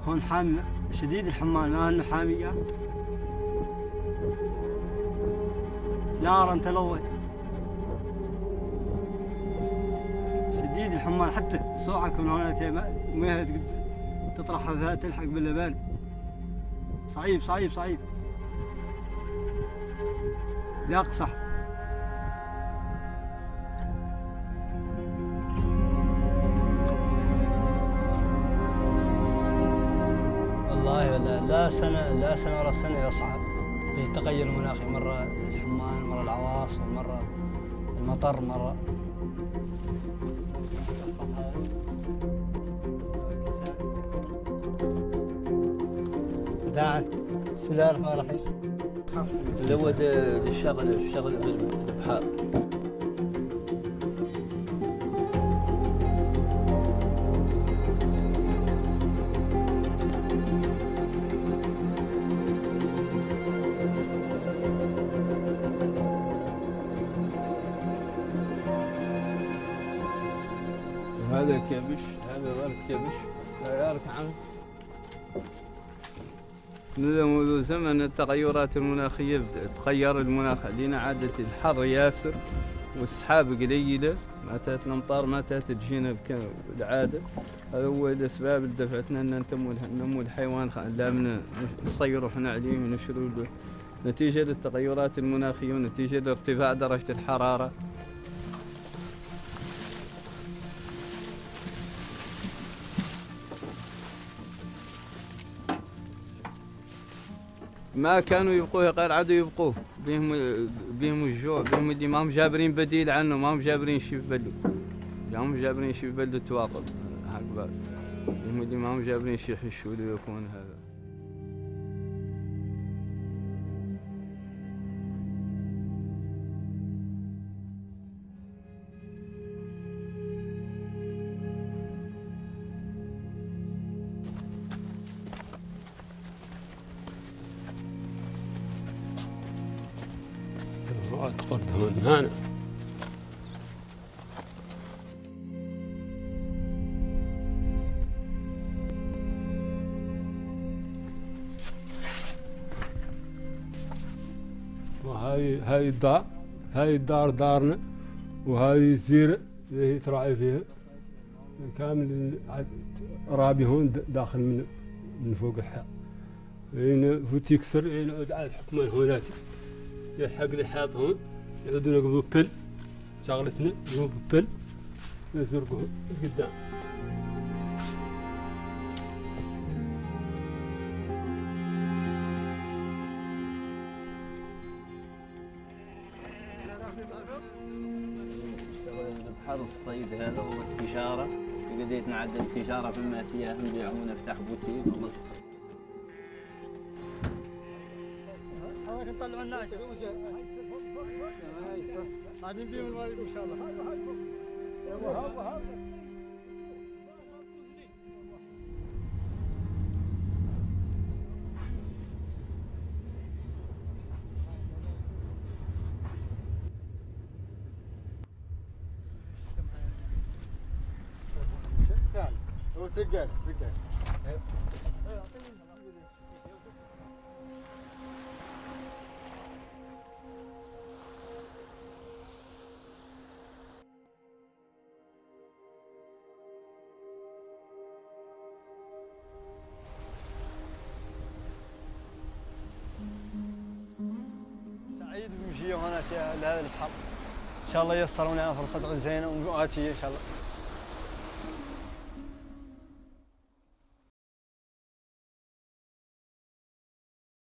هون حامي شديد الحمال، ما انه حامي قاعد نارا تلظي شديد الحمال. حتى صوعك من هنا ما تطرحها فيها تلحق باللبان. صعيب صعيب صعيب لا اقصح. والله لا سنة ورا سنة يصعب بالتغير المناخي، مرة الحمال، مرة العواصف، مرة المطر، مرة داعم. بسم الله الرحمن الرحيم. زود الشغل بالبحار. هذا كبش، هذا ظرف كبش، لا عام. منذ زمن التغيرات المناخية تغير المناخ علينا، عادة الحر ياسر والسحاب قليلة، ما تات الأمطار ما تات تجينا بالعادة. هذا هو الأسباب اللي دفعتنا أن ننمو الحيوان، لا نصيروا احنا عليه ونشروا له نتيجة للتغيرات المناخية ونتيجة لارتفاع درجة الحرارة. ما كانوا يبقوه غير عادوا يبقوه، بهم الجوع، بهم اللي ما هم جابرين بديل عنه، ما هم جابرين شي في بلده، ما هم جابرين شي في بلده تواقف هكذا، بهم اللي ما هم جابرين شي يحشوا له يكون هذا. قرد هون هنا. وهاي الدار، هاي الدار دارنا، وهاي الزيرة اللي هي تراعي فيها كامل رابي هون داخل من فوق الحيط. هنا فوت يكسر يقعد على الحكمان هوناتي يلحق لي حيط هون، يعودون يقبلوا بل شغلتنا يقبلوا بل يزرقوا قدام. بحر الصيد هذا والتجارة، بديت نعدل التجارة بما فيها نبيعون نفتح بوتيك. نطلعوا الناس قاعدين بيهم الوالد ان شاء الله. هو تقل سعيد بمشي هنا لهذا البحر. ان شاء الله ييسرون لنا فرصة زينة وآتية ان شاء الله.